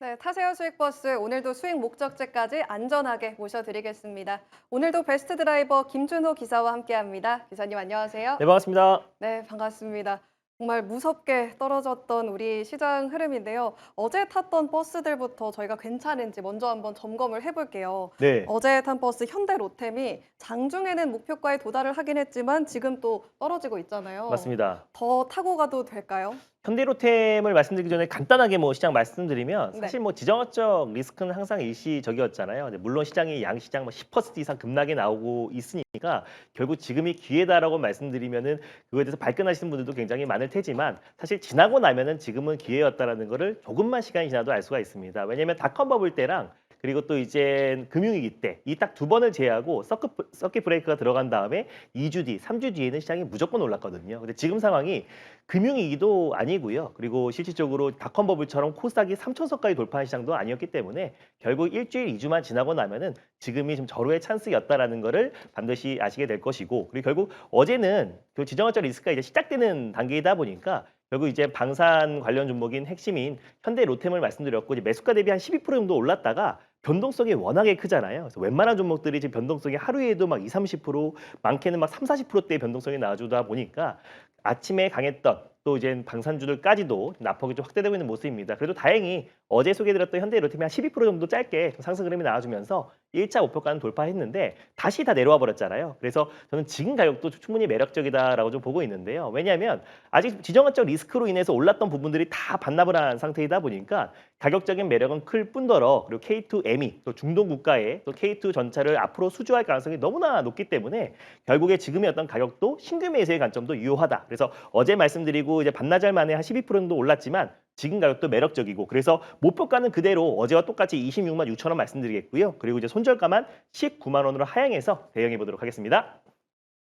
네, 타세요 수익버스 오늘도 수익 목적지까지 안전하게 모셔드리겠습니다. 오늘도 베스트 드라이버 김준호 기사와 함께합니다. 기사님 안녕하세요. 네, 반갑습니다. 네, 반갑습니다. 정말 무섭게 떨어졌던 우리 시장 흐름인데요. 어제 탔던 버스들부터 저희가 괜찮은지 먼저 한번 점검을 해볼게요. 네, 어제 탄 버스 현대 로템이 장중에는 목표가에 도달을 하긴 했지만 지금 또 떨어지고 있잖아요. 맞습니다. 더 타고 가도 될까요? 현대로템을 말씀드리기 전에 간단하게 시장 말씀드리면 네. 사실 지정학적 리스크는 항상 일시적이었잖아요. 근데 물론 시장이 양시장 10% 이상 급락이 나오고 있으니까 결국 지금이 기회다라고 말씀드리면은 그거에 대해서 발끈하시는 분들도 굉장히 많을 테지만 사실 지나고 나면은 지금은 기회였다라는 거를 조금만 시간이 지나도 알 수가 있습니다. 왜냐하면 닷컴 버블 때랑 그리고 또 이제 금융위기 때 이 딱 두 번을 제외하고 서킷 브레이크가 들어간 다음에 2주 뒤, 3주 뒤에는 시장이 무조건 올랐거든요. 근데 지금 상황이 금융위기도 아니고요. 그리고 실질적으로 닷컴 버블처럼 코스닥이 3천선까지 돌파한 시장도 아니었기 때문에 결국 일주일, 2주만 지나고 나면은 지금이 좀 절호의 찬스였다라는 거를 반드시 아시게 될 것이고 그리고 결국 어제는 그 지정학적 리스크가 이제 시작되는 단계이다 보니까 결국 이제 방산 관련 종목인 핵심인 현대 로템을 말씀드렸고 이제 매수가 대비 한 12% 정도 올랐다가 변동성이 워낙에 크잖아요. 그래서 웬만한 종목들이 지금 변동성이 하루에도 막 2, 30% 많게는 막 3, 40%대의 변동성이 나와주다 보니까 아침에 강했던 또 이제 방산주들까지도 낙폭이 좀 확대되고 있는 모습입니다. 그래도 다행히 어제 소개해드렸던 현대로템이 한 12% 정도 짧게 상승 흐름이 나와주면서 1차 목표가는 돌파했는데 다시 다 내려와 버렸잖아요. 그래서 저는 지금 가격도 충분히 매력적이다라고 좀 보고 있는데요. 왜냐하면 아직 지정학적 리스크로 인해서 올랐던 부분들이 다 반납을 한 상태이다 보니까 가격적인 매력은 클 뿐더러 그리고 K2M이 또 중동 국가의 또 K2 전차를 앞으로 수주할 가능성이 너무나 높기 때문에 결국에 지금의 어떤 가격도 신규 매수의 관점도 유효하다. 그래서 어제 말씀드리고 이제 반나절 만에 한 12% 정도 올랐지만 지금 가격도 매력적이고 그래서 목표가는 그대로 어제와 똑같이 26만 6천 원 말씀드리겠고요. 그리고 이제 손절가만 19만 원으로 하향해서 대응해 보도록 하겠습니다.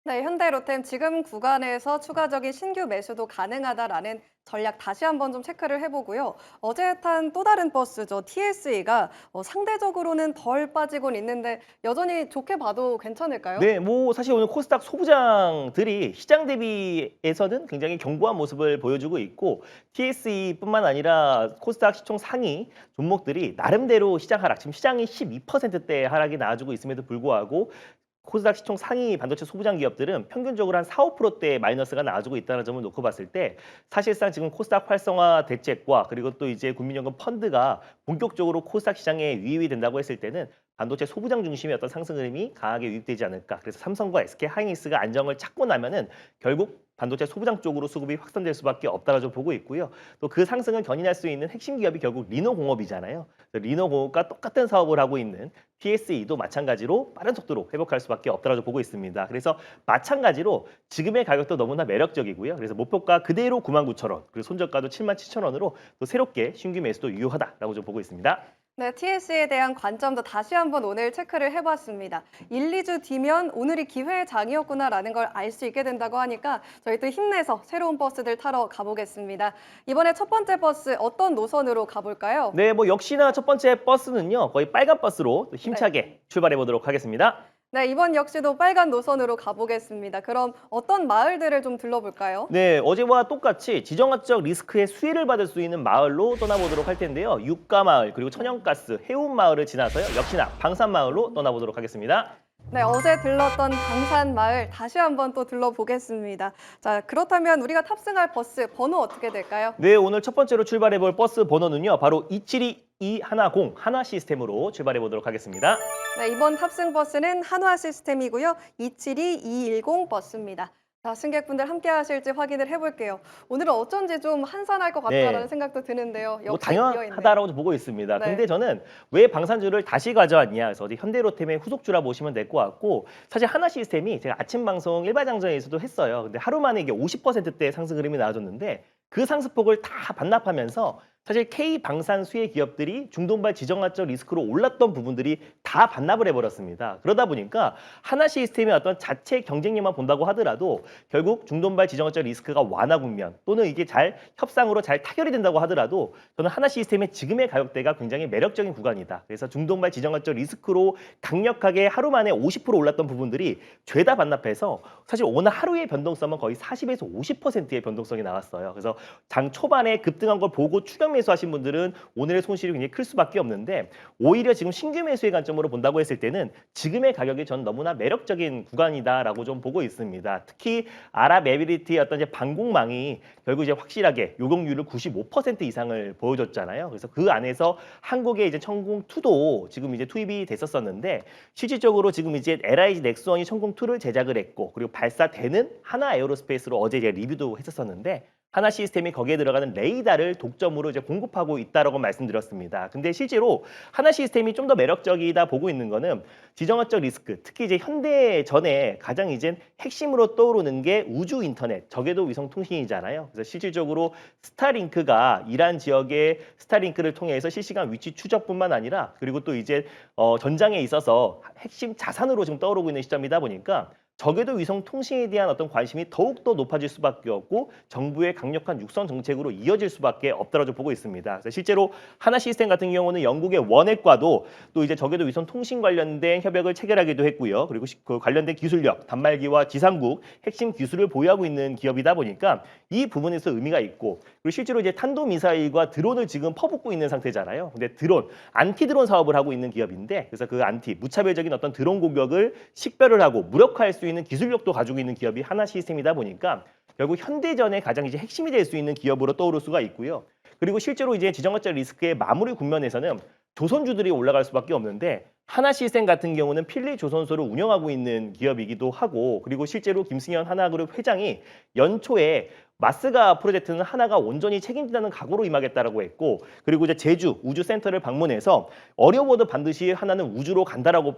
네, 현대로템 지금 구간에서 추가적인 신규 매수도 가능하다라는 전략 다시 한번 좀 체크를 해보고요. 어제 탄 또 다른 버스죠. TSE가 상대적으로는 덜 빠지곤 있는데 여전히 좋게 봐도 괜찮을까요? 네, 사실 오늘 코스닥 소부장들이 시장 대비해서는 굉장히 견고한 모습을 보여주고 있고 TSE뿐만 아니라 코스닥 시총 상위 종목들이 나름대로 시장 하락, 지금 시장이 12%대 하락이 나와주고 있음에도 불구하고 코스닥 시총 상위 반도체 소부장 기업들은 평균적으로 한 4, 5%대 마이너스가 나와주고 있다는 점을 놓고 봤을 때 사실상 지금 코스닥 활성화 대책과 그리고 또 이제 국민연금 펀드가 본격적으로 코스닥 시장에 유입이 된다고 했을 때는 반도체 소부장 중심의 어떤 상승 흐름이 강하게 유입되지 않을까. 그래서 삼성과 SK 하이닉스가 안정을 찾고 나면은 결국 반도체 소부장 쪽으로 수급이 확산될 수밖에 없다라 좀 보고 있고요. 또 그 상승을 견인할 수 있는 핵심 기업이 결국 리노공업이잖아요. 리노공업과 똑같은 사업을 하고 있는 TSE도 마찬가지로 빠른 속도로 회복할 수밖에 없다라고 보고 있습니다. 그래서 마찬가지로 지금의 가격도 너무나 매력적이고요. 그래서 목표가 그대로 99,000원, 그리고 손절가도 77,000원으로 또 새롭게 신규 매수도 유효하다라고 좀 보고 있습니다. 네, TS에 대한 관점도 다시 한번 오늘 체크를 해봤습니다. 1, 2주 뒤면 오늘이 기회의 장이었구나라는 걸 알 수 있게 된다고 하니까 저희 또 힘내서 새로운 버스들 타러 가보겠습니다. 이번에 첫 번째 버스 어떤 노선으로 가볼까요? 네, 역시나 첫 번째 버스는요. 거의 빨간 버스로 또 네. 힘차게 출발해 보도록 하겠습니다. 네, 이번 역시도 빨간 노선으로 가보겠습니다. 그럼 어떤 마을들을 좀 둘러볼까요? 네, 어제와 똑같이 지정학적 리스크의 수혜를 받을 수 있는 마을로 떠나보도록 할 텐데요. 육가마을 그리고 천연가스, 해운마을을 지나서요. 역시나 방산마을로 떠나보도록 하겠습니다. 네, 어제 들렀던 방산마을 다시 한번 또 둘러보겠습니다. 자, 그렇다면 우리가 탑승할 버스 번호 어떻게 될까요? 네, 오늘 첫 번째로 출발해 볼 버스 번호는요. 바로 272210 하나 시스템으로 출발해 보도록 하겠습니다. 네, 이번 탑승 버스는 한화 시스템이고요. 272210 버스입니다. 자, 승객분들 함께 하실지 확인을 해볼게요. 오늘은 어쩐지 좀 한산할 것 같다라는 네. 생각도 드는데요. 역시 비어있네요. 당연하다라고 보고 있습니다. 네. 근데 저는 왜 방산주를 다시 가져왔냐? 그래서 어디 현대로템의 후속주라 보시면 될 것 같고 사실 하나 시스템이 제가 아침 방송 일바장전에서도 했어요. 근데 하루 만에 이게 50%대 상승 흐름이 나와줬는데 그 상승폭을 다 반납하면서 사실 K 방산 수혜 기업들이 중동발 지정학적 리스크로 올랐던 부분들이 다 다 반납을 해버렸습니다. 그러다 보니까 하나 시스템의 어떤 자체 경쟁력만 본다고 하더라도 결국 중돈발 지정학적 리스크가 완화 국면 또는 이게 잘 협상으로 잘 타결이 된다고 하더라도 저는 하나 시스템의 지금의 가격대가 굉장히 매력적인 구간이다. 그래서 중돈발 지정학적 리스크로 강력하게 하루 만에 50% 올랐던 부분들이 죄다 반납해서 사실 오늘 하루의 변동성은 거의 40에서 50%의 변동성이 나왔어요. 그래서 장 초반에 급등한 걸 보고 추격 매수하신 분들은 오늘의 손실이 굉장히 클 수밖에 없는데 오히려 지금 신규 매수의 관점으로 본다고 했을 때는 지금의 가격이 전 너무나 매력적인 구간이다라고 좀 보고 있습니다. 특히 아랍에미리트의 어떤 이제 방공망이 결국 이제 확실하게 요격률을 95% 이상을 보여줬잖아요. 그래서 그 안에서 한국의 이제 천공2도 지금 이제 투입이 됐었었는데 실질적으로 지금 이제 LIG 넥스원이 천공2를 제작을 했고 그리고 발사되는 하나 에어로스페이스로 어제 이제 리뷰도 했었었는데 하나 시스템이 거기에 들어가는 레이더를 독점으로 이제 공급하고 있다라고 말씀드렸습니다. 근데 실제로 하나 시스템이 좀 더 매력적이다 보고 있는 거는 지정학적 리스크, 특히 이제 현대전에 가장 이제 핵심으로 떠오르는 게 우주 인터넷, 저궤도 위성 통신이잖아요. 그래서 실질적으로 스타링크가 이란 지역의 스타링크를 통해서 실시간 위치 추적뿐만 아니라 그리고 또 이제 전장에 있어서 핵심 자산으로 지금 떠오르고 있는 시점이다 보니까 저궤도 위성 통신에 대한 어떤 관심이 더욱더 높아질 수밖에 없고 정부의 강력한 육성 정책으로 이어질 수밖에 없다라고 보고 있습니다. 그래서 실제로 하나 시스템 같은 경우는 영국의 원액과도 또 이제 저궤도 위성 통신 관련된 협약을 체결하기도 했고요. 그리고 그 관련된 기술력, 단말기와 지상국 핵심 기술을 보유하고 있는 기업이다 보니까 이 부분에서 의미가 있고 그리고 실제로 이제 탄도미사일과 드론을 지금 퍼붓고 있는 상태잖아요. 근데 드론, 안티 드론 사업을 하고 있는 기업인데 그래서 그 안티, 무차별적인 어떤 드론 공격을 식별을 하고 무력화할 수 있는 기술력도 가지고 있는 기업이 하나 시스템이다 보니까 결국 현대전의 가장 이제 핵심이 될 수 있는 기업으로 떠오를 수가 있고요. 그리고 실제로 이제 지정학적 리스크의 마무리 국면에서는 조선주들이 올라갈 수밖에 없는데 하나 시스템 같은 경우는 필리 조선소를 운영하고 있는 기업이기도 하고 그리고 실제로 김승현 하나그룹 회장이 연초에 마스가 프로젝트는 하나가 온전히 책임진다는 각오로 임하겠다라고 했고 그리고 이제 제주 우주센터를 방문해서 어려워도 반드시 하나는 우주로 간다라고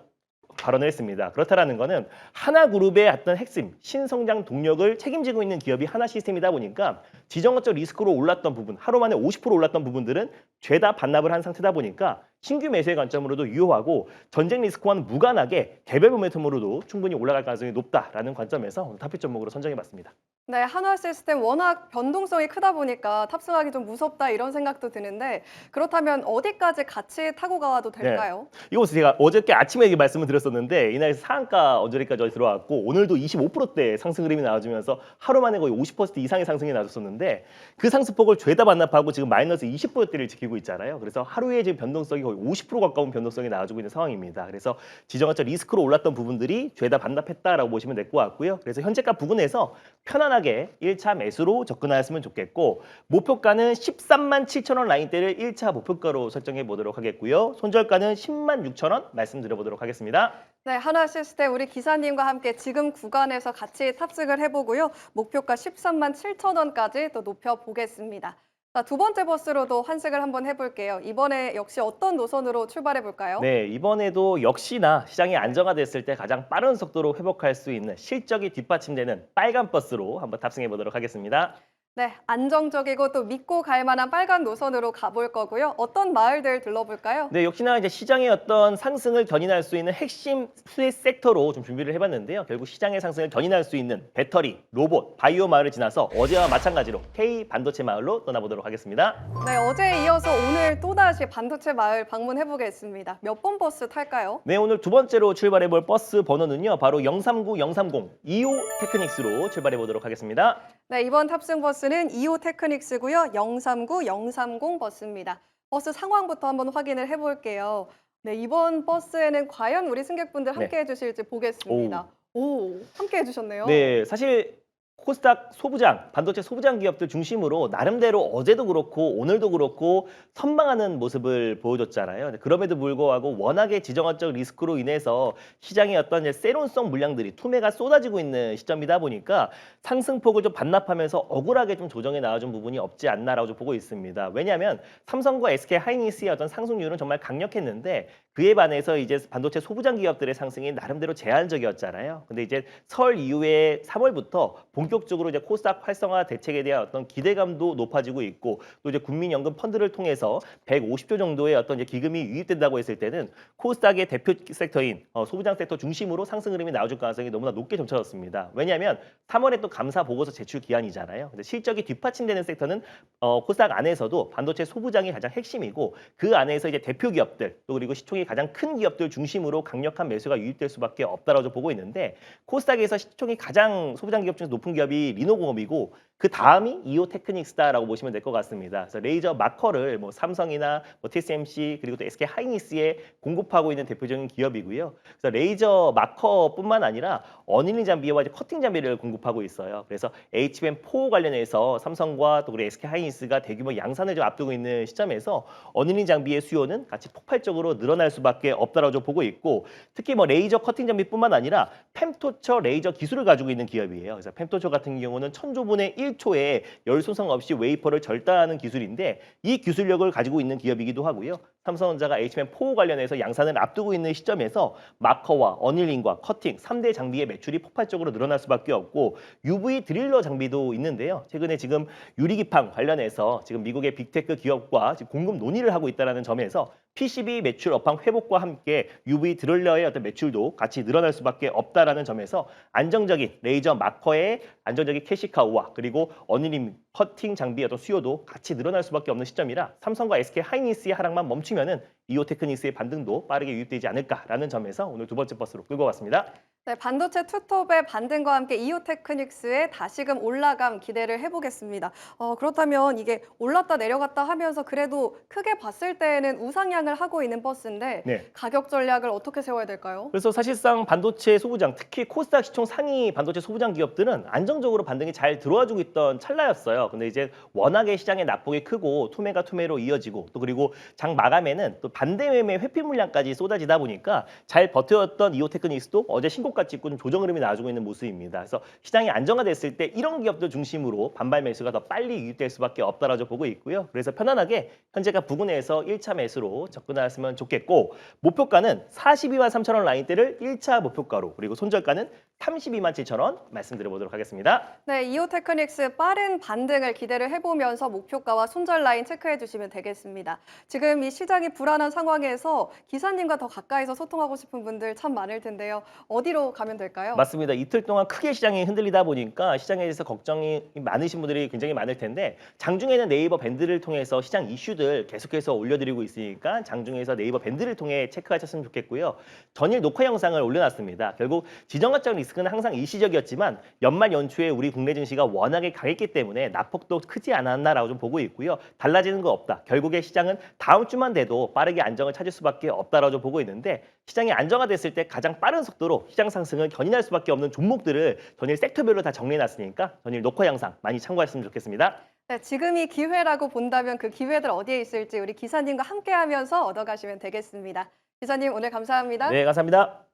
발언을 했습니다. 그렇다라는 거는 하나그룹의 어떤 핵심, 신성장 동력을 책임지고 있는 기업이 하나 시스템이다 보니까 지정학적 리스크로 올랐던 부분, 하루 만에 50% 올랐던 부분들은 죄다 반납을 한 상태다 보니까 신규 매수의 관점으로도 유효하고 전쟁 리스크와는 무관하게 개별 모멘텀으로도 충분히 올라갈 가능성이 높다라는 관점에서 타겟 종목으로 선정해봤습니다. 네, 한화 시스템 워낙 변동성이 크다 보니까 탑승하기 좀 무섭다 이런 생각도 드는데 그렇다면 어디까지 같이 타고 가도 될까요? 이거 제가 어저께 아침에 이게 말씀을 드렸었는데 이날 상한가 언저리까지 들어왔고 오늘도 25%대 상승 흐름이 나와주면서 하루 만에 거의 50% 이상의 상승이 나왔었는데 그 상승폭을 죄다 반납하고 지금 마이너스 20%대를 지키고 있잖아요. 그래서 하루에 지금 변동성이 거의 50% 가까운 변동성이 나와주고 있는 상황입니다. 그래서 지정학적 리스크로 올랐던 부분들이 죄다 반납했다라고 보시면 될 것 같고요. 그래서 현재가 부근에서 편안하게 1차 매수로 접근하였으면 좋겠고 목표가는 13만 7천 원 라인대를 1차 목표가로 설정해 보도록 하겠고요. 손절가는 10만 6천 원 말씀드려 보도록 하겠습니다. 네, 한화 시스템 우리 기사님과 함께 지금 구간에서 같이 탑승을 해보고요. 목표가 13만 7천 원까지 또 높여보겠습니다. 자, 두 번째 버스로도 환승을 한번 해볼게요. 이번에 역시 어떤 노선으로 출발해볼까요? 네, 이번에도 역시나 시장이 안정화됐을 때 가장 빠른 속도로 회복할 수 있는 실적이 뒷받침되는 빨간 버스로 한번 탑승해 보도록 하겠습니다. 네, 안정적이고 또 믿고 갈 만한 빨간 노선으로 가볼 거고요. 어떤 마을들 들러볼까요? 네, 역시나 이제 시장의 어떤 상승을 견인할 수 있는 핵심 수혜 섹터로 좀 준비를 해봤는데요. 결국 시장의 상승을 견인할 수 있는 배터리, 로봇, 바이오 마을을 지나서 어제와 마찬가지로 K 반도체 마을로 떠나보도록 하겠습니다. 네, 어제에 이어서 오늘 또다시 반도체 마을 방문해보겠습니다. 몇 번 버스 탈까요? 네, 오늘 두 번째로 출발해볼 버스 번호는요. 바로 039, 030, 25 테크닉스로 출발해보도록 하겠습니다. 네, 이번 탑승 버스는 2호 테크닉스고요. 039, 030 버스입니다. 버스 상황부터 한번 확인을 해볼게요. 네, 이번 버스에는 과연 우리 승객분들 함께 해주실지 보겠습니다. 오, 함께 해주셨네요. 네, 사실 코스닥 소부장, 반도체 소부장 기업들 중심으로 나름대로 어제도 그렇고 오늘도 그렇고 선방하는 모습을 보여줬잖아요. 그럼에도 불구하고 워낙에 지정학적 리스크로 인해서 시장의 어떤 세론성 물량들이 투매가 쏟아지고 있는 시점이다 보니까 상승폭을 좀 반납하면서 억울하게 좀 조정해 나와준 부분이 없지 않나라고 좀 보고 있습니다. 왜냐하면 삼성과 SK 하이닉스의 어떤 상승률은 정말 강력했는데 그에 반해서 이제 반도체 소부장 기업들의 상승이 나름대로 제한적이었잖아요. 근데 이제 설 이후에 3월부터 본격적으로 이제 코스닥 활성화 대책에 대한 어떤 기대감도 높아지고 있고 또 이제 국민연금 펀드를 통해서 150조 정도의 어떤 이제 기금이 유입된다고 했을 때는 코스닥의 대표 섹터인 소부장 섹터 중심으로 상승 흐름이 나와줄 가능성이 너무나 높게 점쳐졌습니다. 왜냐하면 3월에 또 감사 보고서 제출 기한이잖아요. 근데 실적이 뒷받침되는 섹터는 코스닥 안에서도 반도체 소부장이 가장 핵심이고 그 안에서 이제 대표 기업들 또 그리고 시총이 가장 큰 기업들 중심으로 강력한 매수가 유입될 수밖에 없다라고 보고 있는데 코스닥에서 시총이 가장 소부장 기업 중에서 높은 기업이 리노공업이고 그 다음이 이오테크닉스다라고 보시면 될 것 같습니다. 그래서 레이저 마커를 뭐 삼성이나 뭐 TSMC 그리고 또 SK 하이닉스에 공급하고 있는 대표적인 기업이고요. 그래서 레이저 마커뿐만 아니라 어닐링 장비와 이제 커팅 장비를 공급하고 있어요. 그래서 HBM4 관련해서 삼성과 또 그리고 SK 하이닉스가 대규모 양산을 좀 앞두고 있는 시점에서 어닐링 장비의 수요는 같이 폭발적으로 늘어날 수밖에 없다라고 보고 있고 특히 뭐 레이저 커팅 장비뿐만 아니라 펨토처 레이저 기술을 가지고 있는 기업이에요. 그래서 펨토처 같은 경우는 천조분의 1초에 열 손상 없이 웨이퍼를 절단하는 기술인데 이 기술력을 가지고 있는 기업이기도 하고요. 삼성전자가 HBM4 관련해서 양산을 앞두고 있는 시점에서 마커와 어닐링과 커팅 3대 장비의 매출이 폭발적으로 늘어날 수밖에 없고 UV 드릴러 장비도 있는데요. 최근에 지금 유리기판 관련해서 지금 미국의 빅테크 기업과 지금 공급 논의를 하고 있다는 점에서 PCB 매출 업황 회복과 함께 UV 드릴러의 어떤 매출도 같이 늘어날 수밖에 없다라는 점에서 안정적인 레이저 마커의 안정적인 캐시카우와 그리고 어닐링 커팅 장비의 어떤 수요도 같이 늘어날 수밖에 없는 시점이라 삼성과 SK 하이닉스의 하락만 멈추면은 이오테크닉스의 반등도 빠르게 유입되지 않을까라는 점에서 오늘 두 번째 버스로 끌고 갔습니다. 네, 반도체 투톱의 반등과 함께 이오테크닉스의 다시금 올라감 기대를 해보겠습니다. 그렇다면 이게 올랐다 내려갔다 하면서 그래도 크게 봤을 때는 우상향을 하고 있는 버스인데 네. 가격 전략을 어떻게 세워야 될까요? 그래서 사실상 반도체 소부장, 특히 코스닥 시총 상위 반도체 소부장 기업들은 안정적으로 반등이 잘 들어와주고 있던 찰나였어요. 근데 이제 워낙에 시장의 낙폭이 크고 투매가 투매로 이어지고 또 그리고 장 마감에는 또 반대 매매 회피 물량까지 쏟아지다 보니까 잘 버텨왔던 이오테크닉스도 어제 신고가 찍고 좀 조정 흐름이 나와주고 있는 모습입니다. 그래서 시장이 안정화됐을 때 이런 기업들 중심으로 반발 매수가 더 빨리 유입될 수밖에 없다라고 보고 있고요. 그래서 편안하게 현재가 부근에서 1차 매수로 접근하셨으면 좋겠고 목표가는 42만 3천 원 라인대를 1차 목표가로 그리고 손절가는 32만 7천 원 말씀드려보도록 하겠습니다. 네, 이오테크닉스 빠른 반등을 기대를 해보면서 목표가와 손절 라인 체크해 주시면 되겠습니다. 지금 이 시장이 불안한 상황에서 기사님과 더 가까이서 소통하고 싶은 분들 참 많을 텐데요. 어디로 가면 될까요? 맞습니다. 이틀 동안 크게 시장이 흔들리다 보니까 시장에 대해서 걱정이 많으신 분들이 굉장히 많을 텐데 장중에는 네이버 밴드를 통해서 시장 이슈들 계속해서 올려드리고 있으니까 장중에서 네이버 밴드를 통해 체크하셨으면 좋겠고요. 전일 녹화 영상을 올려놨습니다. 결국 지정학적 리스크는 항상 일시적이었지만 연말 연초에 우리 국내 증시가 워낙에 강했기 때문에 낙폭도 크지 않았나라고 좀 보고 있고요. 달라지는 거 없다. 결국에 시장은 다음 주만 돼도 빠르게 안정을 찾을 수밖에 없다라고 좀 보고 있는데 시장이 안정화됐을 때 가장 빠른 속도로 시장 상승을 견인할 수밖에 없는 종목들을 전일 섹터별로 다 정리해놨으니까 전일 녹화 영상 많이 참고하셨으면 좋겠습니다. 네, 지금이 기회라고 본다면 그 기회들 어디에 있을지 우리 기사님과 함께하면서 얻어가시면 되겠습니다. 기사님 오늘 감사합니다. 네, 감사합니다.